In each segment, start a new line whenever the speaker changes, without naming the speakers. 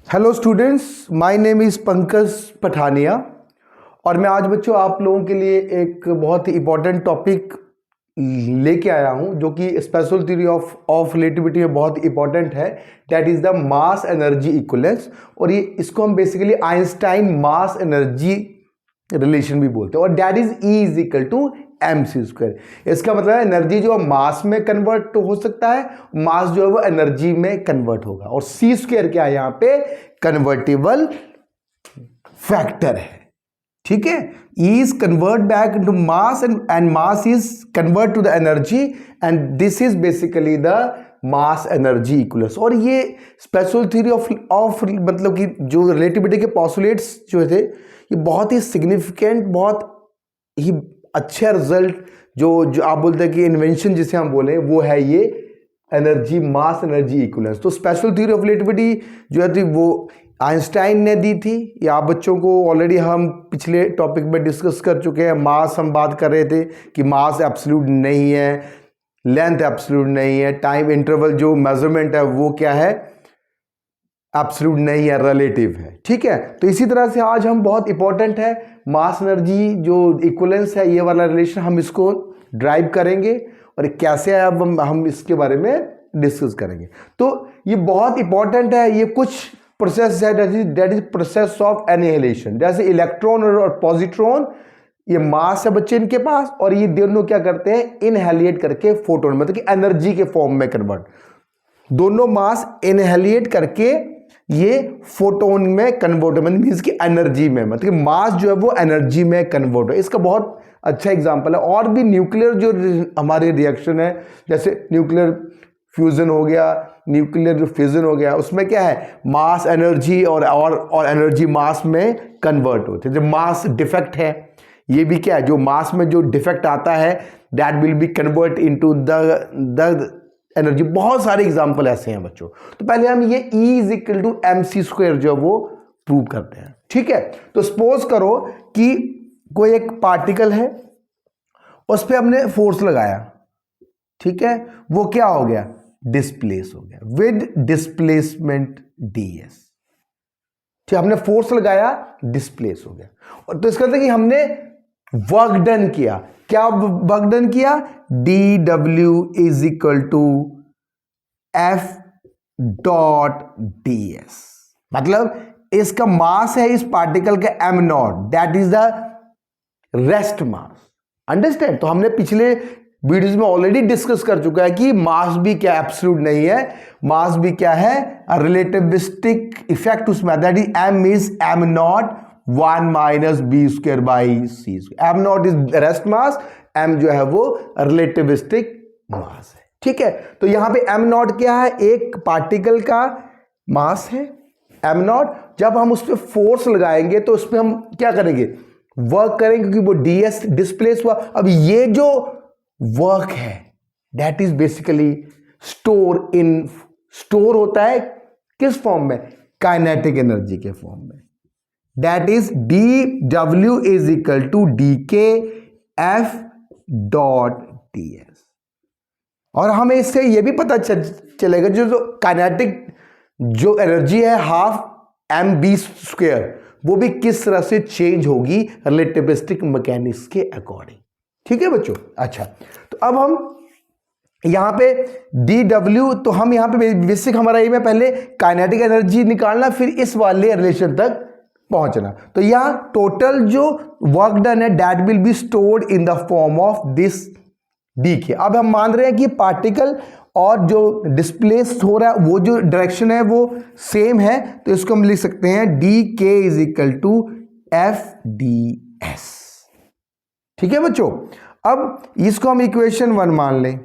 Hello students, my name is Pankaj Pathania और मैं आज बच्चों आप लोगों के लिए एक बहुत ही इम्पोर्टेंट टॉपिक लेके आया हूं जो कि स्पेशल थ्योरी ऑफ रिलेटिविटी में बहुत इंपॉर्टेंट है। That is the mass energy equivalence और ये इसको हम basically Einstein mass energy relation भी बोलते हैं और that is E is equal to M C square. इसका मतलब है एनर्जी जो मास में कन्वर्ट हो सकता है, मास जो है वो एनर्जी में कन्वर्ट होगा और सी स्क्वायर क्या है यहाँ पे कन्वर्टिबल फैक्टर है। ठीक है, E is convert back into mass and mass is convert to the energy and this is basically the mass energy equivalence। और ये स्पेशल थ्योरी ऑफ मतलब कि जो रिलेटिविटी के पोस्टुलेट्स जो थे ये बहुत ही सिग्निफिकेंट, बहुत ही अच्छा रिजल्ट जो आप बोलते हैं कि इन्वेंशन जिसे हम बोले वो है ये एनर्जी मास एनर्जी इक्विवेलेंस। तो स्पेशल थ्योरी ऑफ रिलेटिविटी जो है थी वो आइंस्टाइन ने दी थी। या आप बच्चों को ऑलरेडी हम पिछले टॉपिक में डिस्कस कर चुके हैं। मास हम बात कर रहे थे कि मास एब्सोल्यूट नहीं है, लेंथ एब्सोल्यूट नहीं है, टाइम इंटरवल जो मेजरमेंट है वो क्या है एब्सोल्यूट नहीं है, रिलेटिव है। ठीक है, तो इसी तरह से आज हम बहुत इंपॉर्टेंट है मास एनर्जी जो इक्विवेलेंस है ये वाला रिलेशन हम इसको ड्राइव करेंगे और कैसे है अब हम इसके बारे में डिस्कस करेंगे। तो ये बहुत इंपॉर्टेंट है। ये कुछ प्रोसेस है that is process of annihilation. जैसे इलेक्ट्रॉन और पॉजिट्रॉन ये मास है बच्चे इनके पास और ये दोनों क्या करते हैं इनहेलिएट करके फोटोन मतलब कि एनर्जी के फॉर्म में कन्वर्ट, दोनों मास इनहेलिएट करके ये फोटोन में कन्वर्ट हो मीन्स कि एनर्जी में मतलब कि मास जो है वो एनर्जी में कन्वर्ट हो। इसका बहुत अच्छा एग्जांपल है। और भी न्यूक्लियर जो हमारे रिएक्शन है जैसे न्यूक्लियर फ्यूजन हो गया, न्यूक्लियर फिजन हो गया, उसमें क्या है मास एनर्जी और एनर्जी मास में कन्वर्ट होते हैं। जब मास डिफेक्ट है ये भी क्या है जो मास में जो डिफेक्ट आता है that will be convert into the energy. बहुत सारे एग्जांपल ऐसे हैं बच्चों। तो पहले हम ये E is equal to M C square जो वो प्रूव करते हैं। ठीक है, तो सपोज करो कि कोई एक पार्टिकल है उस पर हमने फोर्स लगाया, ठीक है, वो क्या हो गया डिस्प्लेस हो गया विद डिस्प्लेसमेंट ds। ठीक, हमने फोर्स लगाया डिस्प्लेस हो गया। और तो इसका मतलब कि हमने वर्क डन किया। क्या वर्क डन किया dw is equal to f dot ds। मतलब इसका मास है इस पार्टिकल का m naught, that is the rest mass. Understand? तो हमने पिछले वीडियोस में ऑलरेडी डिस्कस कर चुका है कि मास भी क्या एब्सोल्यूट नहीं है, मास भी क्या है रिलेटिविस्टिक इफेक्ट उसमें, that is m is m naught 1 minus B square by C square. m naught is rest mass, m जो है वो रिलेटिविस्टिक मास है। ठीक है, तो यहां पे m नॉट क्या है एक पार्टिकल का मास है m नॉट। जब हम उस पर फोर्स लगाएंगे तो उसमें हम क्या करेंगे वर्क करेंगे क्योंकि वो ds डिस्प्लेस हुआ। अब ये जो वर्क है दैट इज बेसिकली स्टोर होता है किस फॉर्म में काइनेटिक एनर्जी के फॉर्म में। That is dw is equal to dk f dot ds। और हमें इससे यह भी पता चलेगा जो काइनेटिक जो एनर्जी है हाफ एम बी स्क्वायर वो भी किस तरह से चेंज होगी रिलेटिविस्टिक मैकेनिक्स के अकॉर्डिंग। ठीक है बच्चों। अच्छा, तो अब हम यहां पे dw, तो हम यहां पे बेसिक हमारा एम है पहले काइनेटिक एनर्जी निकालना फिर इस वाले रिलेशन तक पहुंचना। तो यहां टोटल जो वर्क डन है that will be stored in the form of this dk। अब हम मान रहे हैं कि पार्टिकल और जो डिस्प्लेस हो रहा है वो जो डायरेक्शन है वो सेम है, तो इसको हम लिख सकते हैं dk is equal to f ds। ठीक है बच्चों, अब इसको हम इक्वेशन 1 मान लें।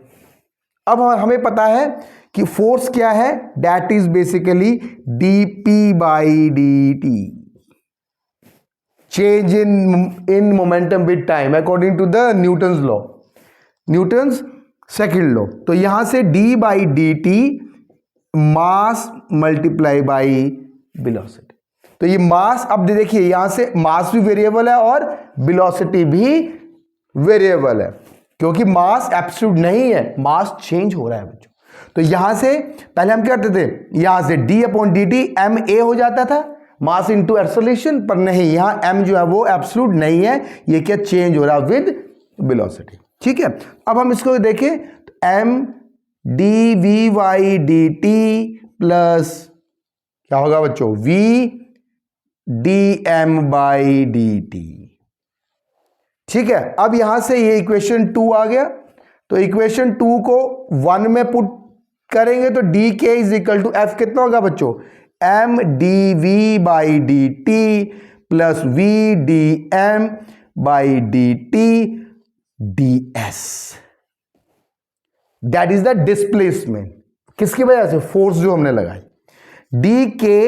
अब हमें पता है कि फोर्स क्या है that is basically dp by dt, change in momentum with time according to the Newton's law, Newton's second law. तो यहां से d by dt mass multiply by velocity. तो ये मास, अब देखिए यहां से मास भी वेरिएबल है और वेलोसिटी भी वेरिएबल है क्योंकि मास एब्सोल्यूट नहीं है, मास चेंज हो रहा है बच्चों। तो यहां से पहले हम क्या करते थे, यहां से d upon D T M A हो जाता था मास इंटू एक्सेलरेशन, पर नहीं, यहां m जो है वो एब्सोल्यूट नहीं है, ये क्या चेंज हो रहा है विद वेलोसिटी। ठीक है, अब हम इसको देखें तो m D V Y D T plus क्या होगा बच्चों, v D M by D T. ठीक है, अब यहां से ये इक्वेशन 2 आ गया, तो इक्वेशन 2 को 1 में पुट करेंगे तो D K is equal to F कितना होगा बच्चों, M D V by D T plus V D M by D T D S, that is the displacement. किसकी वजह से, फोर्स जो हमने लगाई। D K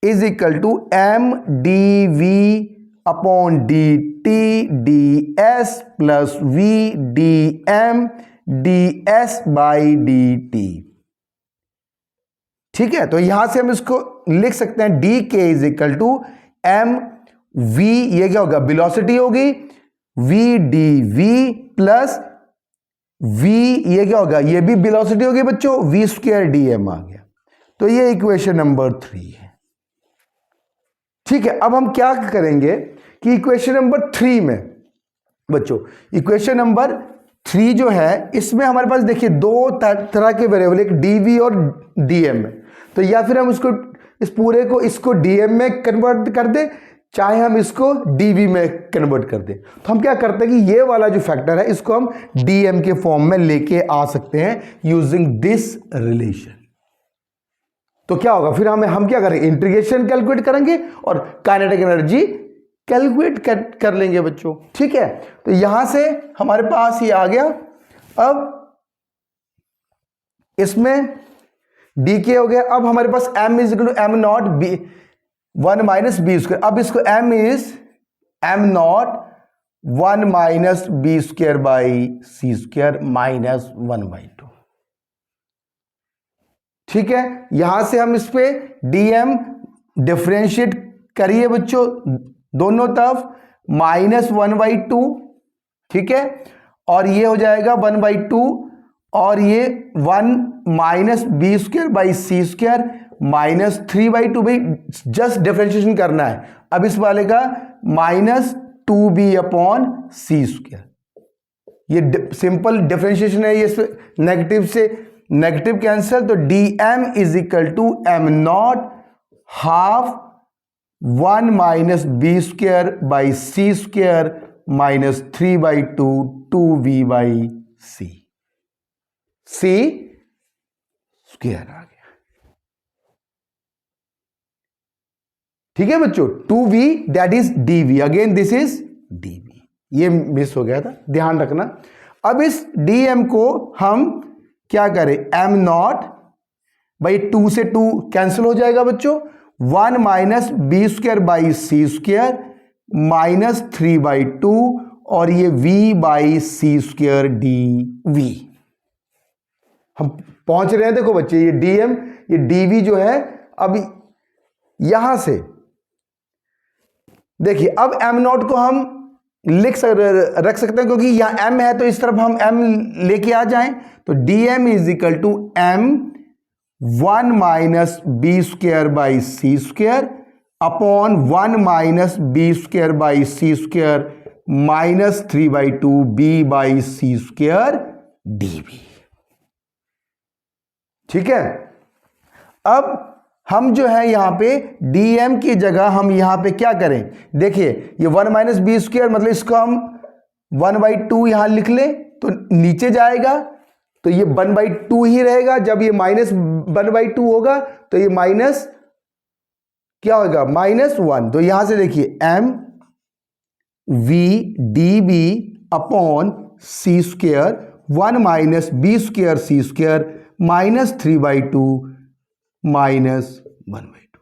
is equal to M D V upon D T D S plus V D M D S by D T. ठीक है, तो यहां से हम इसको लिख सकते हैं D K is equal to M V, ये क्या होगा, वेलोसिटी होगी, V D V plus V, ये क्या होगा, ये भी वेलोसिटी होगी बच्चों, वी स्क्वायर डी एम आ गया। तो ये इक्वेशन नंबर 3 है। ठीक है, अब हम क्या करेंगे कि इक्वेशन नंबर 3 में बच्चों, इक्वेशन नंबर 3 जो है इसमें हमारे पास देखिए दो तरह के वेरिएबल, एक डीवी और डीएम है। तो या फिर हम इसको इस पूरे को इसको डीएम में कन्वर्ट कर दें, चाहे हम इसको डीवी में कन्वर्ट कर दें। तो हम क्या करते हैं कि ये वाला जो फैक्टर है इसको हम डीएम के फॉर्म में लेके आ सकते हैं यूजिंग दिस रिलेशन। तो क्या होगा फिर हम क्या करेंगे, इंटीग्रेशन कैलकुलेट करेंगे और काइनेटिक एनर्जी कैलकुलेट कर लेंगे बच्चों। ठीक है, तो यहां से हमारे पास ये आ गया। अब इसमें डी के हो गया, अब हमारे पास m is equal to M naught B 1 minus B square. अब इसको m is M naught 1 minus B square by C square minus 1/2। ठीक है, यहां से हम इस पे dm डिफरेंशिएट करिए बच्चों दोनों तरफ, -1/2। ठीक है, और ये हो जाएगा 1/2 और ये 1 minus B square by C square minus 3/2। भाई जस्ट डिफरेंशिएशन करना है। अब इस वाले का -2b अपॉन सी स्क्वायर, ये सिंपल डिफरेंशिएशन है, ये नेगेटिव से नेगेटिव कैंसिल, तो dm is equal to M naught half 1 minus B square by C square minus 3/2 2v by C square आ गया। ठीक है बच्चों, 2v that is dv, again this is dv, ये मिस हो गया था, ध्यान रखना। अब इस dm को हम क्या करें, m नॉट भाई 2 से 2 कैंसिल हो जाएगा बच्चों, 1 minus B square by C square minus 3/2 और ये v by C square dv। हम पहुंच रहे हैं, देखो बच्चे ये dm ये dv जो है, अब यहां से देखिए, अब m नॉट को हम रख सकते हैं क्योंकि यहां m है, तो इस तरफ हम m लेके आ जाएं, तो dm is equal to m 1 minus B square by C square upon 1 minus B square by C square minus 3/2 b by C square dv। ठीक है, अब हम जो है यहां पे dm की जगह हम यहां पे क्या करें, देखिए ये 1 माइनस बी स्क्वायर मतलब इसको हम 1/2 यहां लिख लें तो नीचे जाएगा, तो ये 1/2 ही रहेगा। जब ये माइनस 1/2 होगा तो ये माइनस क्या होगा, -1। तो यहां से देखिए m v db अपॉन सी स्क्वायर 1 माइनस बी स्क्वायर सी स्क्वायर माइनस 3/2 माइनस 1/2।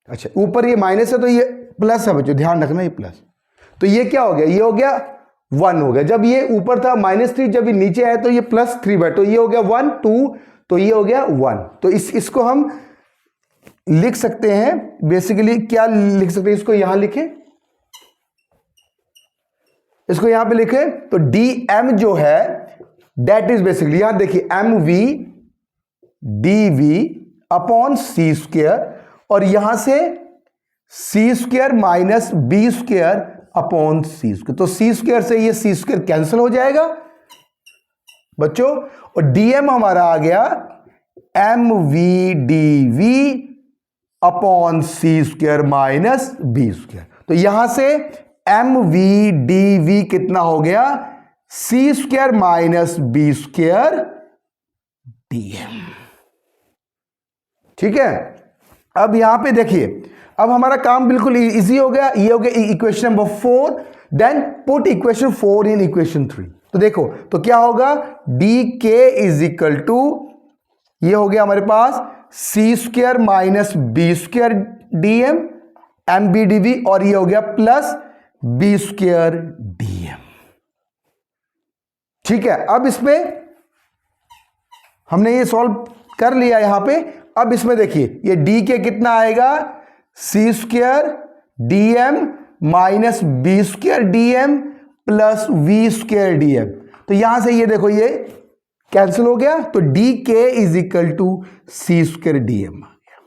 अच्छा, ऊपर ये माइनस है तो ये प्लस है बच्चों, ध्यान रखना ये प्लस। तो ये क्या हो गया, ये हो गया 1 हो गया। जब ये ऊपर था -3, जब ये नीचे आया तो ये +3/2, तो ये हो गया 1 2, तो ये हो गया 1। तो इसको हम लिख सकते हैं बेसिकली, क्या लिख सकते हैं इसको, यहां लिखें इसको यहां पे लिखे तो dm जो है दैट इज बेसिकली, यहां देखिए mv dv अपॉन सी स्क्वायर, और यहां से C square minus B square upon सी स्क्वायर। तो सी स्क्वायर से ये सी स्क्वायर कैंसिल हो जाएगा बच्चों, और dm हमारा आ गया mv dv अपॉन सी स्क्वायर माइनस बी स्क्वायर। तो यहां से mv dv कितना हो गया, C square minus B square dm। ठीक है, अब यहां पे देखिए, अब हमारा काम बिल्कुल इजी हो गया। ये हो गया equation number 4। Then put equation 4 in equation 3। तो देखो तो क्या होगा, D K is equal to, ये हो गया हमारे पास C square minus B square D M M B D V, और ये हो गया plus B square D M. ठीक है, अब इसमें हमने ये सॉल्व कर लिया यहां पे। अब इसमें देखिए ये डी के कितना आएगा, C square D M minus B square D M plus V square D M. तो यहां से ये देखो ये कैंसिल हो गया, तो D K is equal to C square D M आ गया।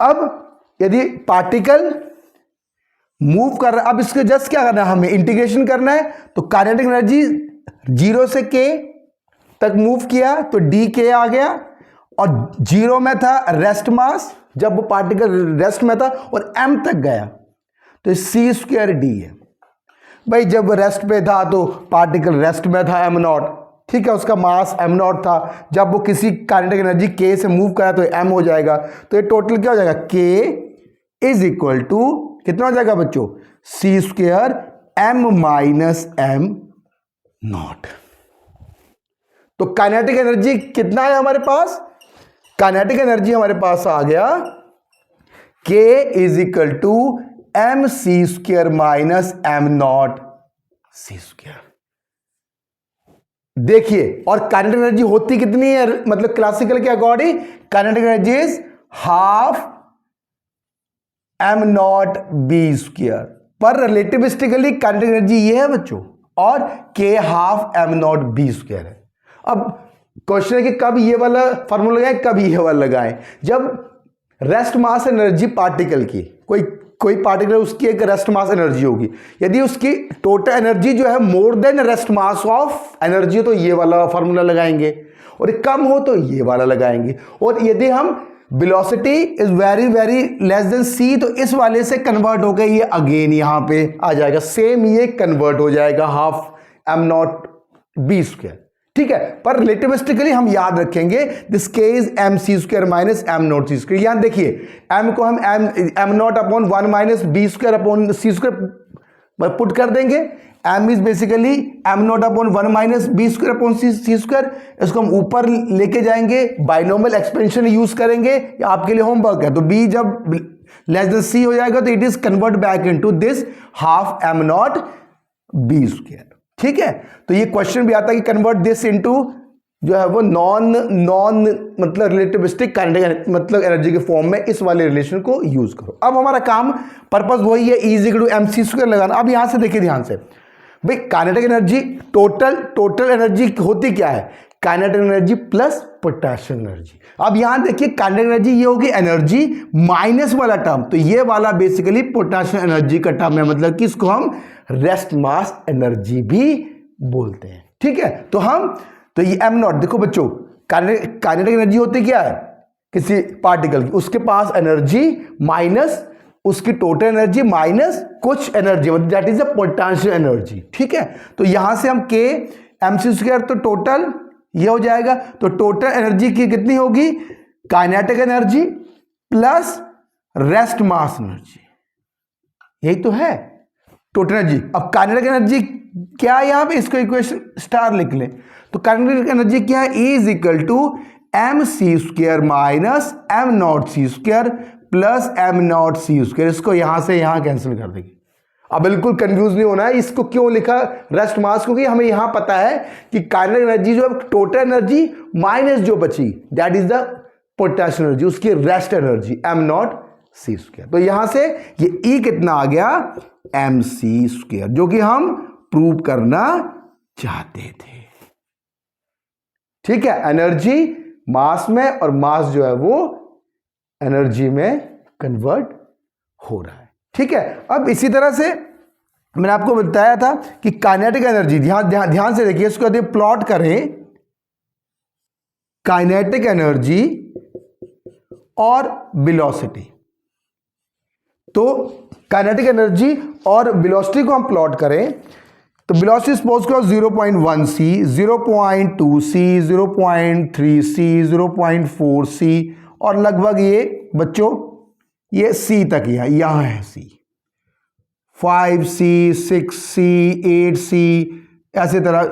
अब यदि पार्टिकल मूव कर रहा है, अब इसके जस्ट क्या करना है, हमें इंटीग्रेशन करना है। तो काइनेटिक एनर्जी 0 से k तक मूव किया तो डी के आ गया, और 0 में था रेस्ट मास, जब वो पार्टिकल रेस्ट में था, और m तक गया तो सी स्क्वायर डी है। भाई जब रेस्ट पे था तो पार्टिकल रेस्ट में था m नॉट, ठीक है, उसका मास m नॉट था। जब वो किसी काइनेटिक एनर्जी k से मूव करा तो m हो जाएगा। तो ये टोटल क्या हो जाएगा, k इज इक्वल टू कितना हो जाएगा बच्चों, C square m minus m naught. तो काइनेटिक एनर्जी कितना है हमारे पास, काइनेटिक एनर्जी हमारे पास आ गया k is equal to M C square minus M naught C square. देखिए, और काइनेटिक एनर्जी होती कितनी है, मतलब क्लासिकल के according kinetic energy is half m naught b square, पर रिलेटिविस्टिकली काइनेटिक एनर्जी ये है बच्चों, और के half m naught b square है। अब क्वेश्चन है कि कब ये वाला फॉर्मूला लगाएं, कब ये वाला लगाएं। जब रेस्ट मास एनर्जी पार्टिकल की, कोई पार्टिकल उसकी एक रेस्ट मास एनर्जी होगी, यदि उसकी टोटल एनर्जी जो है more than rest mass of energy, तो ये वाला फॉर्मूला लगाएंगे, और कम हो तो ये वाला लगाएंगे। और यदि हम velocity is very very less than C, तो इस वाले से कन्वर्ट होकर ये अगेन यहां पे आ जाएगा, सेम ये कन्वर्ट हो जाएगा half m naught b square. ठीक है, पर रिलेटिविस्टिकली हम याद रखेंगे this k is m C square minus M naught C square. यहां देखिए एम को हम m naught upon 1 minus B square upon सी स्क्वायर पुट कर देंगे। M is basically m naught upon 1 minus B square upon C square. इसको हम ऊपर लेके जाएंगे, बाइनोमियल एक्सपेंशन यूज करेंगे, आपके लिए होमवर्क है। तो बी जब लेस देन सी हो जाएगा तो it is convert back into this half m naught b square. ठीक है, तो ये क्वेश्चन भी आता है कि कन्वर्ट दिस इनटू जो है वो नॉन मतलब रिलेटिविस्टिक काइनेटिक मतलब एनर्जी के फॉर्म में इस वाले रिलेशन को यूज करो। अब हमारा काम पर्पस वही है, E is equal to M C square लगाना। अब यहां से देखिए ध्यान से, भाई काइनेटिक एनर्जी टोटल एनर्जी होती क्या है, kinetic energy plus potential energy. अब यहां देखिए काइनेटिक एनर्जी ये होगी एनर्जी माइनस वाला टर्म, तो ये वाला बेसिकली पोटेंशियल एनर्जी का टर्म है, मतलब कि इसको हम रेस्ट मास एनर्जी भी बोलते हैं। ठीक है, तो ये एम नॉट, देखो बच्चों काइनेटिक एनर्जी होती क्या है किसी पार्टिकल की, उसके पास एनर्जी माइनस उसकी टोटल एनर्जी माइनस कुछ एनर्जी, मतलब that is a potential energy. ठीक है, तो यहां से हम के एम सी स्क्वायर, तो टोटल ये हो जाएगा, तो टोटल एनर्जी की कितनी होगी, kinetic energy plus rest mass energy, यही तो है टोटल एनर्जी। अब काइनेटिक एनर्जी क्या है, यहां पे इसको इक्वेशन स्टार लिख लें। तो काइनेटिक एनर्जी क्या है, E is equal to M C square minus M naught C square plus m naught C square. इसको यहां से यहां कैंसिल कर देंगे। अब बिल्कुल कंफ्यूज नहीं होना है, इसको क्यों लिखा रेस्ट मास, क्योंकि हमें यहां पता है कि काइनेटिक एनर्जी जो है टोटल एनर्जी माइनस जो बची that is the potential energy, उसकी रेस्ट एनर्जी एम नॉट सी स्क्वायर। तो यहां से ये E कितना आ गया, mc², जो कि हम प्रूव करना चाहते थे। ठीक है, एनर्जी मास में और मास जो है वो एनर्जी में कन्वर्ट हो रहा है। ठीक है, अब इसी तरह से मैंने आपको बताया था कि काइनेटिक एनर्जी, ध्यान से देखिए, इसको यदि प्लॉट करें काइनेटिक एनर्जी और वेलोसिटी, तो काइनेटिक एनर्जी और वेलोसिटी को हम प्लॉट करें तो वेलोसिटी सपोज करो 0.1 c, 0.2 c, 0.3 c, 0.4 c और लगभग ये बच्चों ये c तक यहां है c, 5c, 6c, 8c ऐसे तरह।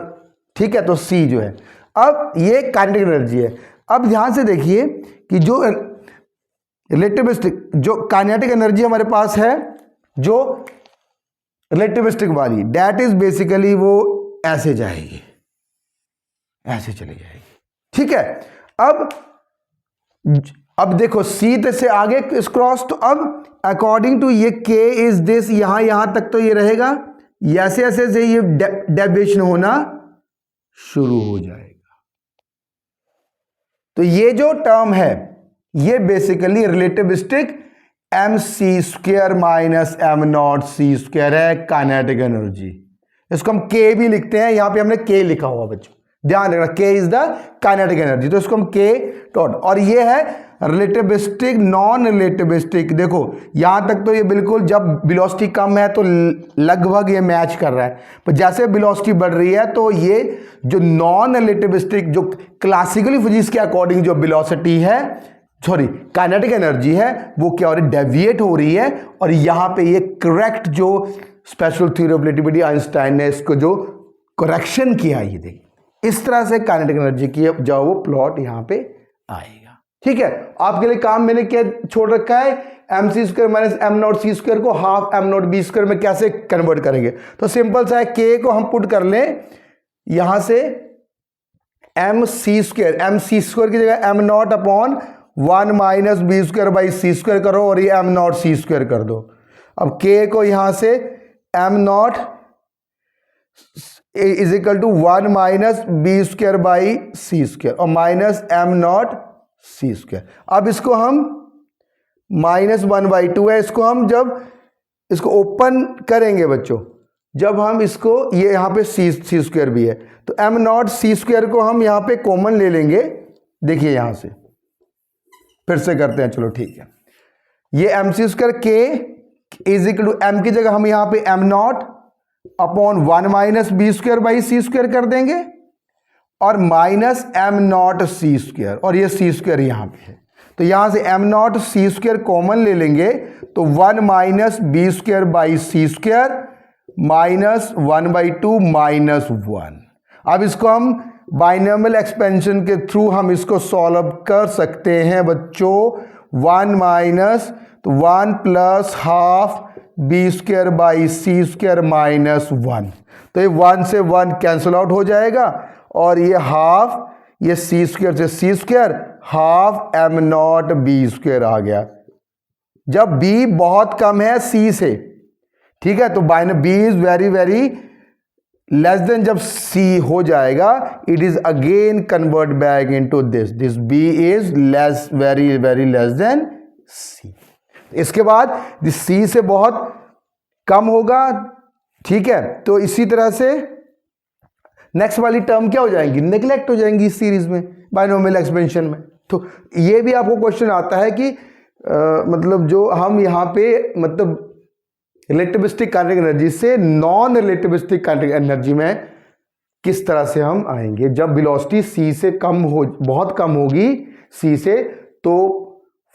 ठीक है, तो c जो है, अब ये काइनेटिक एनर्जी है। अब ध्यान से देखिए कि जो रिलेटिविस्टिक जो काइनेटिक एनर्जी हमारे पास है, जो रिलेटिविस्टिक वाली, दैट इज बेसिकली वो ऐसे जाएगी, ऐसे चली जाएगी। ठीक है, अब देखो c से आगे इस क्रॉस, तो अब अकॉर्डिंग टू ये k इज दिस, यहां तक तो ये रहेगा, ऐसे ऐसे से ये डेविएशन होना शुरू हो जाएगा। तो ये जो टर्म है ये basically relativistic mc² minus m0c² है, काइनेटिक एनर्जी। इसको हम k भी लिखते हैं, यहां पे हमने k लिखा हुआ बच्चों, ध्यान रखना, k is the kinetic energy, तो इसको हम k डॉट, और ये है रिलेटिविस्टिक नॉन रिलेटिविस्टिक। देखो यहां तक तो ये बिल्कुल, जब वेलोसिटी कम है तो लगभग ये मैच कर रहा है, पर जैसे वेलोसिटी बढ़ रही है तो ये जो नॉन रिलेटिविस्टिक, जो क्लासिकली फिजिक्स के अकॉर्डिंग जो वेलोसिटी है, सॉरी काइनेटिक एनर्जी है, वो क्या हो रही है, डेविएट हो रही है। और यहां पे ये करेक्ट जो special theory of relativity Einstein ने इसको जो करेक्शन किया, ये देखिए इस तरह से काइनेटिक एनर्जी की जो वो प्लॉट यहां पे आएगा। ठीक है, आपके लिए काम मैंने क्या छोड़ रखा है, mc² माइनस m0c² को हाफ m0b² में कैसे कन्वर्ट करेंगे। तो सिंपल सा है, k को हम पुट कर लें यहां से mc² की जगह m0 upon 1 minus b² by c² करो और ये m0c² कर दो। अब k को यहां से m0 is equal to 1 minus b² by c² और माइनस m0c²। अब इसको हम -1/2 है, इसको हम जब इसको ओपन करेंगे बच्चों, जब हम इसको, ये यहाँ पे c² भी है, तो m0c² को हम यहाँ पे कॉमन ले लेंगे। देखिए यहां से फिर से करते हैं, चलो ठीक है, ये mc² k is equal to m की जगह हम यहाँ पे m0 upon 1 minus b² by c² कर देंगे और माइनस m0c², और ये c² यहां पे है, तो यहां से m0c² कॉमन ले लेंगे तो 1 minus b² by c² minus 1/2 minus 1। अब इसको हम बाइनोमियल एक्सपेंशन के थ्रू हम इसको सॉल्व कर सकते हैं बच्चों। 1 माइनस तो 1 plus half b² by c² minus 1, तो ये 1 से 1 कैंसिल आउट हो जाएगा और ये हाफ, ये c² से c², हाफ m0b² आ गया। जब b बहुत कम है c से, ठीक है, तो b is very very less then, जब c हो जाएगा it is again convert back into this b is less, very very less then c। इसके बाद c से बहुत कम होगा। ठीक है, तो इसी तरह से नेक्स्ट वाली टर्म क्या हो जाएंगी, नेग्लेक्ट हो जाएंगी इस सीरीज में, बाइनोमियल एक्सपेंशन में। तो ये भी आपको क्वेश्चन आता है कि मतलब जो हम यहाँ पे मतलब रिलेटिविस्टिक काइनेटिक एनर्जी से नॉन रिलेटिविस्टिक काइनेटिक एनर्जी में किस तरह से हम आएंगे, जब वेलोसिटी c से कम हो, बहुत कम होगी c से, तो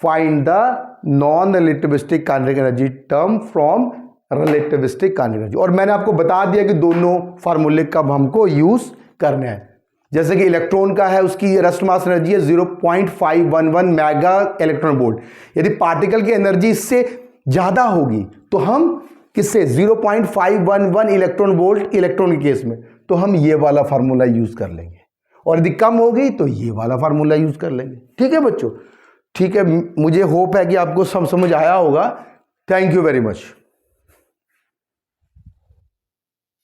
find the non relativistic kinetic energy term from relativistic kinetic energy. और मैंने आपको बता दिया कि दोनों फार्मूले कब हमको यूज करने हैं। जैसे कि इलेक्ट्रॉन का है, उसकी रेस्ट मास एनर्जी है 0.511 मेगा इलेक्ट्रॉन वोल्ट। यदि पार्टिकल की एनर्जी इससे ज्यादा होगी तो हम किससे, 0.511 इलेक्ट्रॉन वोल्ट इलेक्ट्रॉन के केस में, तो हम ये वाला फार्मूला यूज कर लेंगे, और यदि कम होगी तो ये वाला फार्मूला यूज कर लेंगे। ठीक है बच्चों, ठीक है, मुझे होप है कि आपको सब समझ आया होगा। Thank you very much.